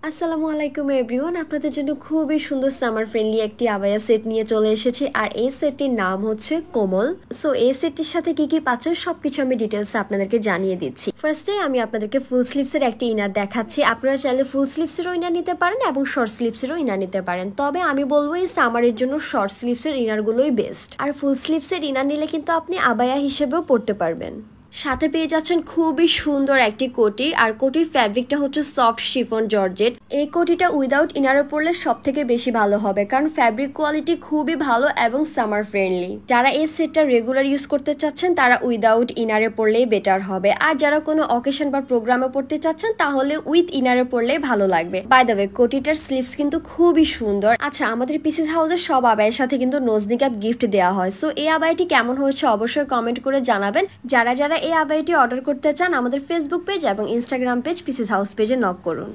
আসসালামু আলাইকুম এভরিওয়ান, আপনাদের জন্য খুবই সুন্দর সামার ফ্রেন্ডলি একটি আবায়া সেট নিয়ে চলে এসেছি। আর এই সেটটির নাম হচ্ছে কোমল। সো এই সেটটির সাথে কি কি পাচ্ছেন সবকিছু আমি ডিটেলসে আপনাদেরকে জানিয়ে দিচ্ছি। ফার্স্টে আমি আপনাদেরকে ফুল স্লিভসের একটি ইনার দেখাচ্ছি। আপনারা চাইলে ফুল স্লিভসেরও ইনার নিতে পারেন এবং শর্ট স্লিভসেরও ইনার নিতে পারেন, তবে আমি বলবো এই সামারের জন্য শর্ট স্লিভসের ইনারগুলোই বেস্ট। আর ফুল স্লিভসের ইনার নিলে কিন্তু আপনি আবায়া হিসেবেও পরতে পারবেন। সাথে পেয়ে যাচ্ছেন খুবই সুন্দর একটি কোটি, আর কোটির ফ্যাব্রিকটা হচ্ছে সফট শিফন জর্জেট। এই কোটিটা উইদাউট ইনারে পরলে সব থেকে বেশি ভালো হবে, কারণ ফ্যাব্রিক কোয়ালিটি খুবই ভালো এবং সামার ফ্রেন্ডলি। যারা এই সেটটা রেগুলার ইউজ করতে চাচ্ছেন তারা উইদাউট ইনারে পরলেই বেটার হবে, আর যারা কোনো অকেশন বা প্রোগ্রামে পড়তে চাচ্ছেন তাহলে উইথ ইনারে পরলেই ভালো লাগবে। বাই দ্য ওয়ে, কোটিটার স্লিভস কিন্তু খুবই সুন্দর। আচ্ছা, আমাদের পিসিস হাউসের সব আবায়ের সাথে কিন্তু নোজ নিকাব গিফট দেওয়া হয়। সো এই আবাইটি কেমন হয়েছে অবশ্যই কমেন্ট করে জানাবেন। যারা যারা এই আবাইটি অর্ডার করতে চান আমাদের ফেসবুক পেজ এবং ইনস্টাগ্রাম পেজ পিসিস হাউস পেজে নক করুন।